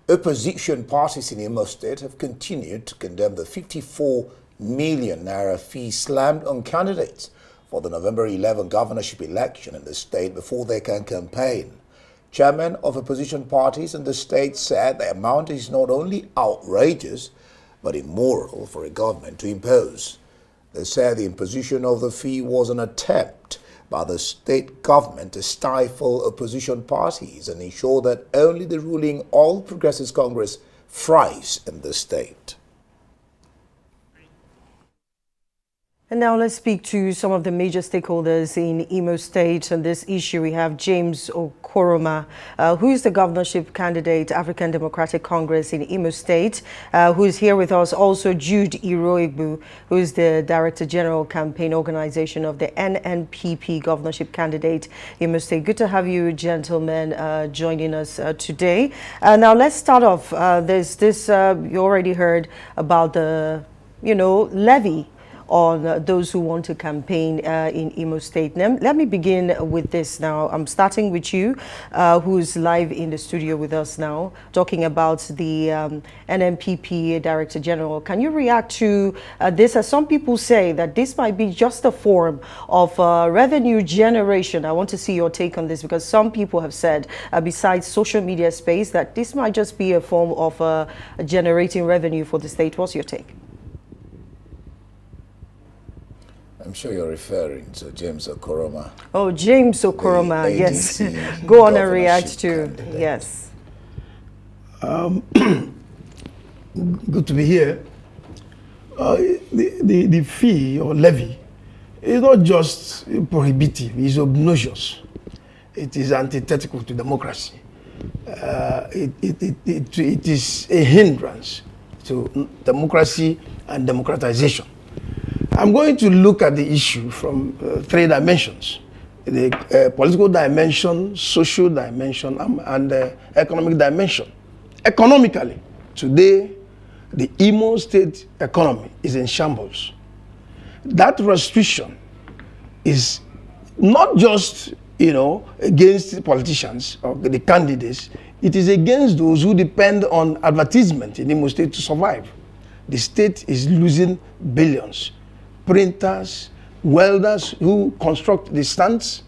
Opposition parties in Imo State have continued to condemn the 54 million naira fee slammed on candidates for the November 11 governorship election in the state before they can campaign. Chairmen of opposition parties in the state said the amount is not only outrageous, but immoral for a government to impose. They said the imposition of the fee was an attempt by the state government to stifle opposition parties and ensure that only the ruling All Progressives Congress thrives in the state. And now let's speak to some of the major stakeholders in Imo State on this issue. We have James Okoroma, who is the governorship candidate, African Democratic Congress in Imo State, who is here with us. Also Jude Iroegbu, who is the Director General Campaign Organization of the N54 governorship candidate Imo State. Good to have you gentlemen joining us today. Now let's start off. There's this, you already heard about the, levy on those who want to campaign in Imo State. Let me begin with this now. I'm starting with you, who's live in the studio with us now, talking about the N54 Director General. Can you react to this, as some people say that this might be just a form of revenue generation? I want to see your take on this, because some people have said, besides social media space, that this might just be a form of generating revenue for the state. What's your take? I'm sure you're referring to James Okoroma. Oh, James Okoroma, yes. Go on and react to, candidate. Yes. Good to be here. The fee or levy is not just prohibitive, it's obnoxious. It is antithetical to democracy. It is a hindrance to democracy and democratization. I'm going to look at the issue from three dimensions: the political dimension, social dimension, and the economic dimension. Economically, today, the Imo State economy is in shambles. That restriction is not just, against the politicians or the candidates. It is against those who depend on advertisement in Imo State to survive. The state is losing billions. Printers, welders who construct the stands,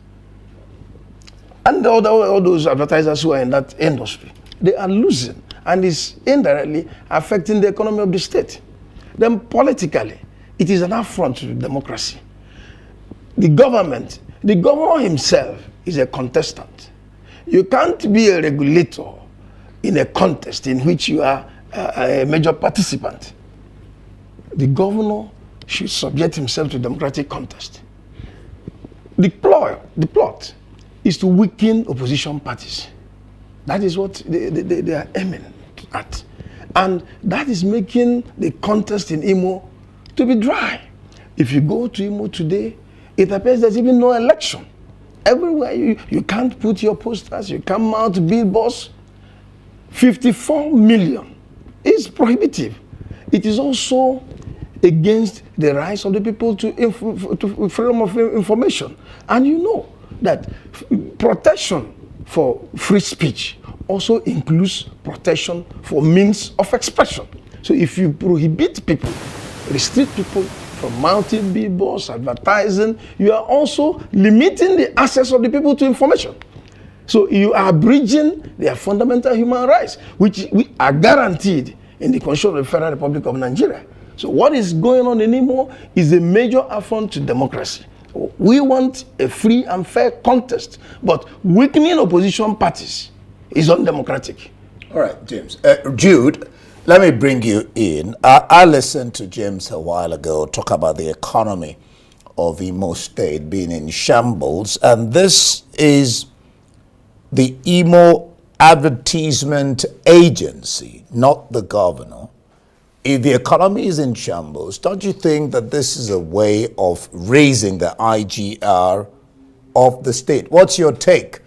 and all those advertisers who are in that industry, they are losing, and it's indirectly affecting the economy of the state. Then politically, it is an affront to democracy. The governor himself is a contestant. You can't be a regulator in a contest in which you are a major participant. The governor should subject himself to democratic contest. The plot is to weaken opposition parties. That is what they are aiming at. And that is making the contest in Imo to be dry. If you go to Imo today, it appears there's even no election. Everywhere you can't put your posters, you can't mount billboards. 54 million is prohibitive. It is also against the rights of the people to freedom of information. And you know that protection for free speech also includes protection for means of expression. So if you prohibit people, restrict people from mounting billboards, advertising, you are also limiting the access of the people to information. So you are bridging their fundamental human rights, which we are guaranteed in the Constitution of the Federal Republic of Nigeria. So what is going on in Imo is a major affront to democracy. We want a free and fair contest, but weakening opposition parties is undemocratic. All right, James. Jude, let me bring you in. I listened to James a while ago talk about the economy of Imo State being in shambles, and this is the Imo Advertisement Agency, not the governor. If the economy is in shambles, don't you think that this is a way of raising the IGR of the state? What's your take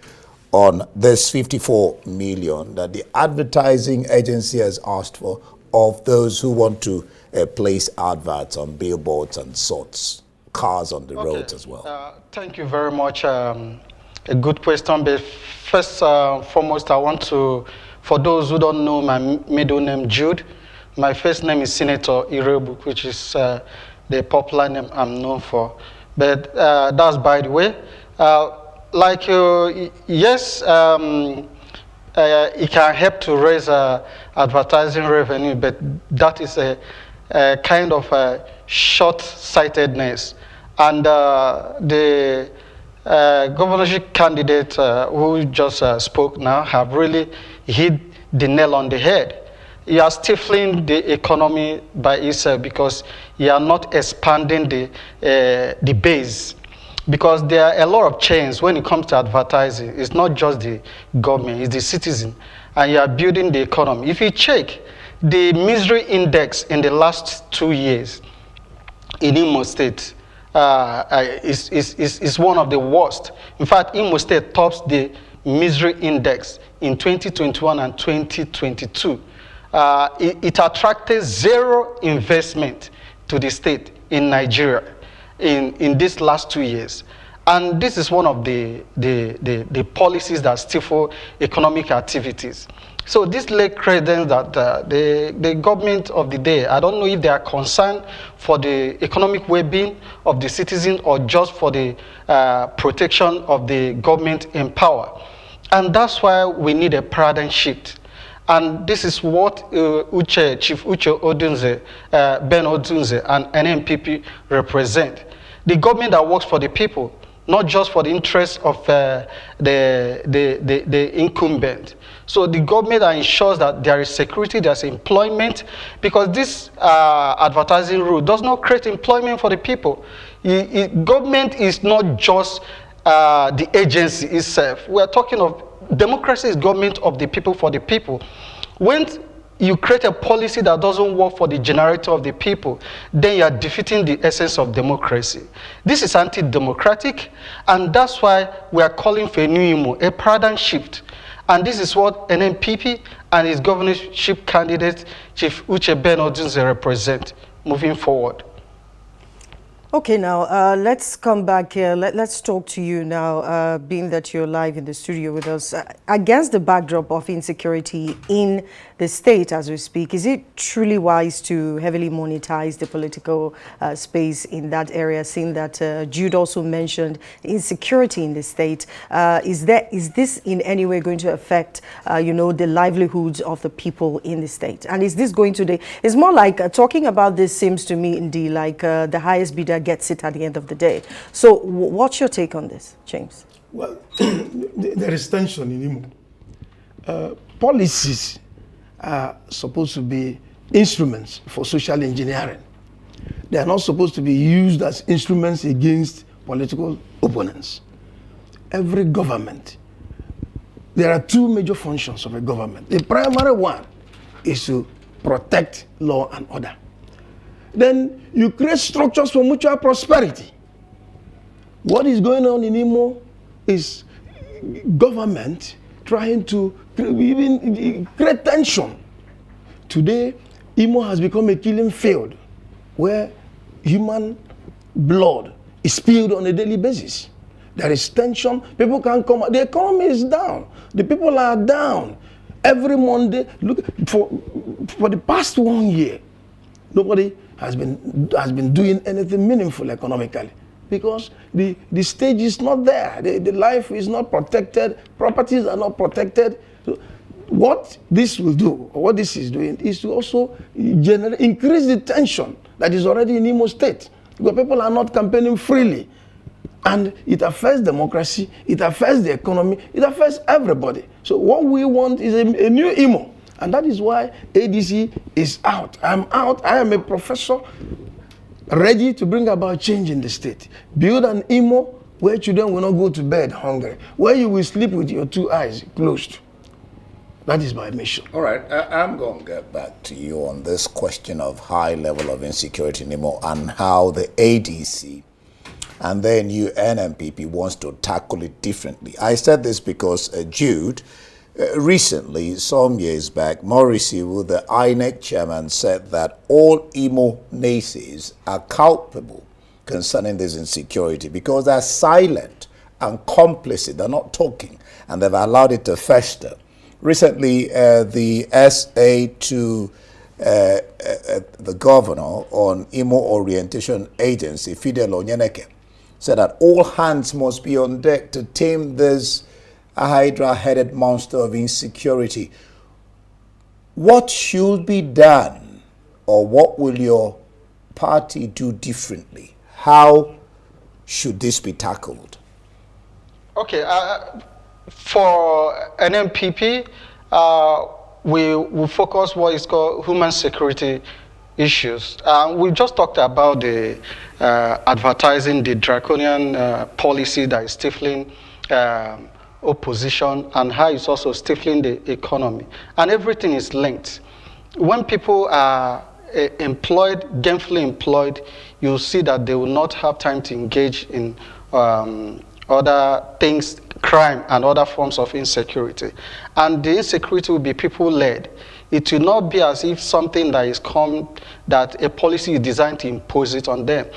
on this 54 million that the advertising agency has asked for of those who want to place adverts on billboards and sorts, cars on the roads as well? Thank you very much, a good question. But first foremost, I want to, for those who don't know my middle name, Jude, my first name is Senator Iroegbu, which is the popular name I'm known for. But that's by the way. Yes, it can help to raise advertising revenue, but that is a kind of short-sightedness. And the governorship candidate who just spoke now have really hit the nail on the head. You are stifling the economy by itself because you are not expanding the base. Because there are a lot of chains when it comes to advertising. It's not just the government, it's the citizen. And you are building the economy. If you check the misery index in the last 2 years in Imo State, is one of the worst. In fact, Imo State tops the misery index in 2021 and 2022. It attracted zero investment to the state in Nigeria in these last 2 years. And this is one of the policies that stifle economic activities. So this lays credence that the government of the day, I don't know if they are concerned for the economic well-being of the citizen or just for the protection of the government in power. And that's why we need a paradigm shift. And this is what Chief Uche Odunze, Ben Odunze, and NNPP represent. The government that works for the people, not just for the interests of the incumbent. So the government that ensures that there is security, there's employment, because this advertising rule does not create employment for the people. Government is not just the agency itself. We are talking of democracy is government of the people for the people. When you create a policy that doesn't work for the generator of the people, then you are defeating the essence of democracy. This is anti-democratic, and that's why we are calling for a new Imo, a paradigm shift. And this is what NNPP and its governorship candidate, Chief Uche Ben Odunze, represent moving forward. Okay, now let's come back here. Let's talk to you now, being that you're live in the studio with us. Against the backdrop of insecurity in the state as we speak, is it truly wise to heavily monetize the political space in that area, seeing that Jude also mentioned insecurity in the state? Is this in any way going to affect, the livelihoods of the people in the state? And is this going to, it's more like talking about this seems to me indeed like the highest bidder gets it at the end of the day. So what's your take on this, James? Well, there is tension in Imo. Policies are supposed to be instruments for social engineering. They are not supposed to be used as instruments against political opponents. Every government, there are two major functions of a government. The primary one is to protect law and order. Then you create structures for mutual prosperity. What is going on in Imo is government trying to even create tension. Today, Imo has become a killing field where human blood is spilled on a daily basis. There is tension, people can't come out. The economy is down, the people are down. Every Monday, look, for the past 1 year, nobody has been doing anything meaningful economically because the stage is not there. The life is not protected. Properties are not protected. So what this will do, or what this is doing, is to also increase the tension that is already in Imo State. Because people are not campaigning freely. And it affects democracy, it affects the economy, it affects everybody. So what we want is a new Imo. And that is why ADC is out. I'm out. I am a professor ready to bring about change in the state. Build an Imo where children will not go to bed hungry, where you will sleep with your 2 eyes closed. That is my mission. All right, I'm going to get back to you on this question of high level of insecurity in Imo and how the ADC and then NNPP wants to tackle it differently. I said this because Jude, recently, some years back, Morrissey, the INEC chairman, said that all Imo naysayers are culpable concerning this insecurity because they're silent and complicit. They're not talking, and they've allowed it to fester. Recently, the SA to the governor on Imo Orientation Agency, Fidel Onyeneke, said that all hands must be on deck to tame this hydra-headed monster of insecurity. What should be done, or what will your party do differently? How should this be tackled? Okay, for NMPP, we focus what is called human security issues. We just talked about the advertising, the draconian policy that is stifling opposition, and how it's also stifling the economy. And everything is linked. When people are employed, gainfully employed, you'll see that they will not have time to engage in other things, crime and other forms of insecurity. And the insecurity will be people-led. It will not be as if something that is come, that a policy is designed to impose it on them.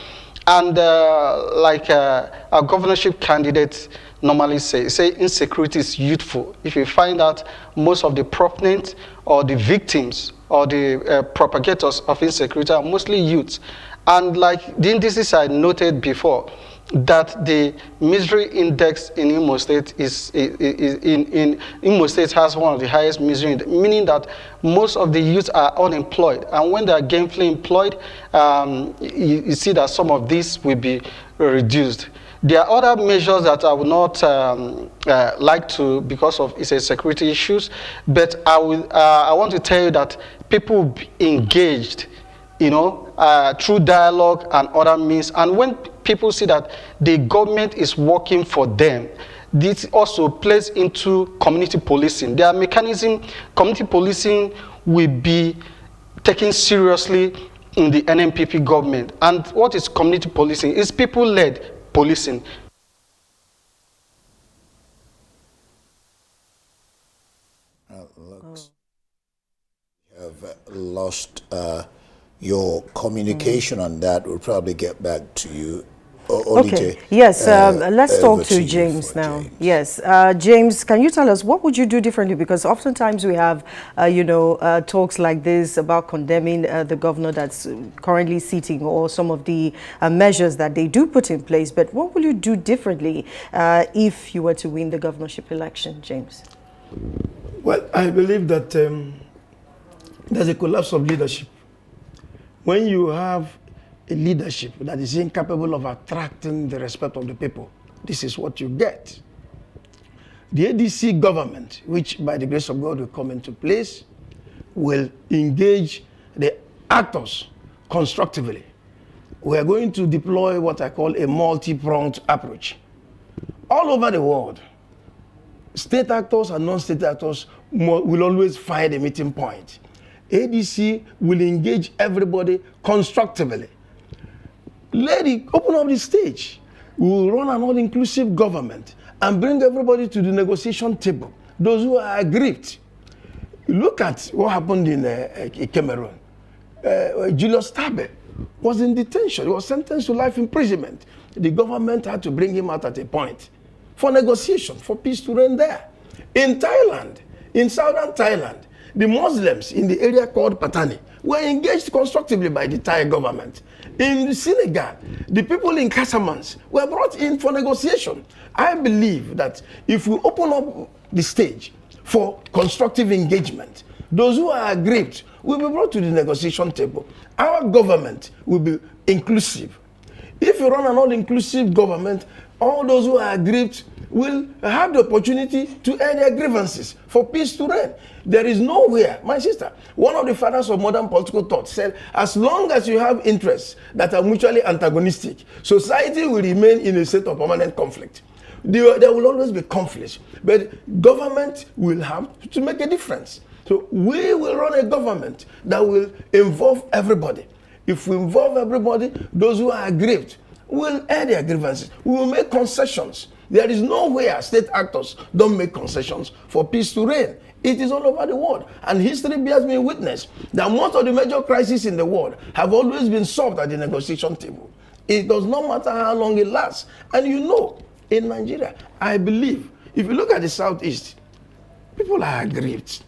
And like our governorship candidates normally say insecurity is youthful. If you find out most of the proponents or the victims or the propagators of insecurity are mostly youths. And like the indices I noted before, that the misery index in Imo State in Imo State has one of the highest misery index, meaning that most of the youth are unemployed. And when they are gainfully employed, you see that some of these will be reduced. There are other measures that I would not like to, because of it's a security issues, but I want to tell you that people will be engaged, through dialogue and other means. And when people see that the government is working for them, this also plays into community policing. There are mechanisms, community policing will be taken seriously in the NMPP government. And what is community policing? It's people-led policing. Looks you have lost your communication on that. We'll probably get back to you. Okay. Yes. Let's talk to James now. James. Yes. James, can you tell us what would you do differently? Because oftentimes we have, talks like this about condemning the governor that's currently sitting, or some of the measures that they do put in place. But what will you do differently if you were to win the governorship election, James? Well, I believe that there's a collapse of leadership. When you have a leadership that is incapable of attracting the respect of the people, this is what you get. The ADC government, which by the grace of God will come into place, will engage the actors constructively. We are going to deploy what I call a multi-pronged approach. All over the world, state actors and non-state actors will always find a meeting point. ADC will engage everybody constructively. Open up the stage. We will run an all-inclusive government and bring everybody to the negotiation table. Those who are aggrieved. Look at what happened in Cameroon. Julius Tabe was in detention. He was sentenced to life imprisonment. The government had to bring him out at a point for negotiation, for peace to reign there. In Thailand, in southern Thailand, the Muslims in the area called Patani were engaged constructively by the Thai government. In Senegal, the people in Casamance were brought in for negotiation. I believe that if we open up the stage for constructive engagement, those who are aggrieved will be brought to the negotiation table. Our government will be inclusive. If you run an all-inclusive government, all those who are aggrieved will have the opportunity to air their grievances for peace to reign. There is nowhere, my sister, one of the fathers of modern political thought said, as long as you have interests that are mutually antagonistic, society will remain in a state of permanent conflict. There will always be conflicts, but government will have to make a difference. So we will run a government that will involve everybody. If we involve everybody, those who are aggrieved will air their grievances. We will make concessions. There is nowhere state actors don't make concessions for peace to reign. It is all over the world. And history bears me witness that most of the major crises in the world have always been solved at the negotiation table. It does not matter how long it lasts. And in Nigeria. I believe, if you look at the Southeast, people are aggrieved.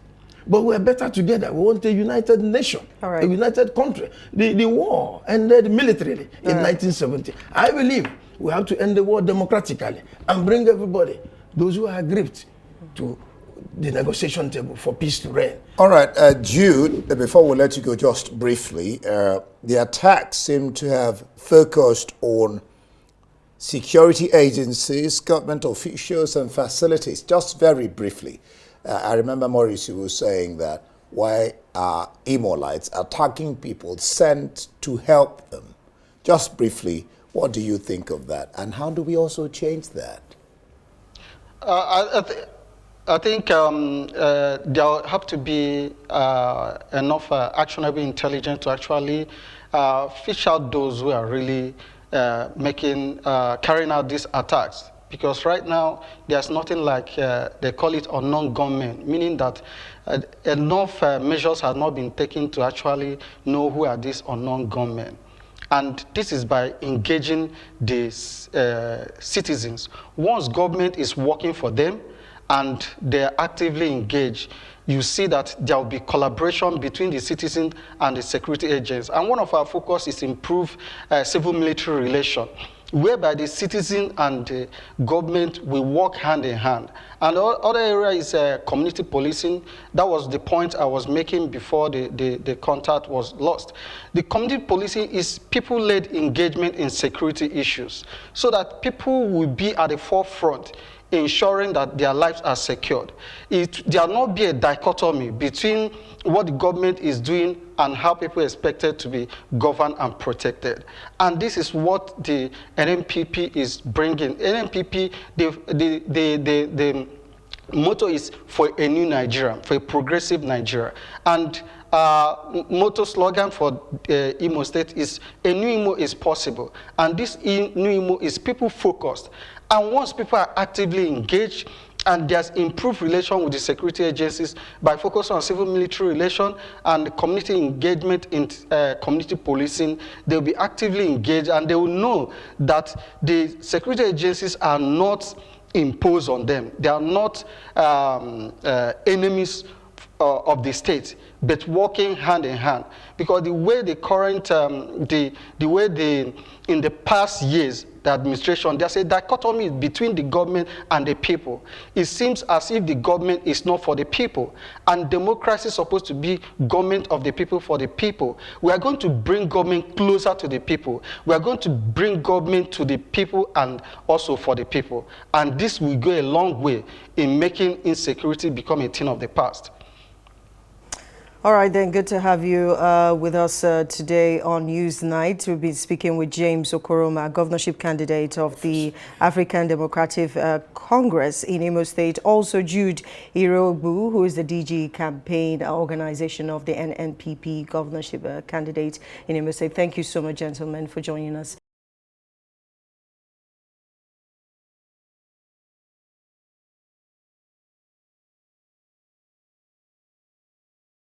But we're better together. We want a united nation, a united country. The war ended militarily in 1970. I believe we have to end the war democratically and bring everybody, those who are aggrieved, to the negotiation table for peace to reign. All right, Jude, before we let you go, just briefly, the attacks seem to have focused on security agencies, government officials, and facilities. Just very briefly, I remember Maurice was saying that why are Imolites attacking people sent to help them? Just briefly, what do you think of that? And how do we also change that? I think there have to be enough actionable intelligence to actually fish out those who are really carrying out these attacks. Because right now, there's nothing like, they call it unknown gunmen, meaning that enough measures have not been taken to actually know who are these unknown gunmen. And this is by engaging the citizens. Once government is working for them and they're actively engaged, you see that there will be collaboration between the citizens and the security agents. And one of our focus is improve civil-military relation, whereby the citizen and the government will work hand in hand. And the other area is community policing. That was the point I was making before the contact was lost. The community policing is people-led engagement in security issues, so that people will be at the forefront, ensuring that their lives are secured. There will not be a dichotomy between what the government is doing and how people are expected to be governed and protected. And this is what the NNPP is bringing. NNPP, the motto is for a new Nigeria, for a progressive Nigeria. And motto slogan for Imo State is a new Imo is possible. And this new Imo is people focused. And once people are actively engaged and there's improved relation with the security agencies by focusing on civil-military relation and community engagement in community policing, they'll be actively engaged and they will know that the security agencies are not imposed on them. They are not enemies of the state, but working hand in hand. Because the way the current, in the past years, the administration, there's a dichotomy between the government and the people. It seems as if the government is not for the people, and democracy is supposed to be government of the people for the people. We are going to bring government closer to the people. We are going to bring government to the people and also for the people. And this will go a long way in making insecurity become a thing of the past. All right, then, good to have you with us today on Newsnight. We'll be speaking with James Okoroma, governorship candidate of the African Democratic Congress in Imo State. Also, Jude Iroegbu, who is the DG campaign organization of the NNPP governorship candidate in Imo State. Thank you so much, gentlemen, for joining us.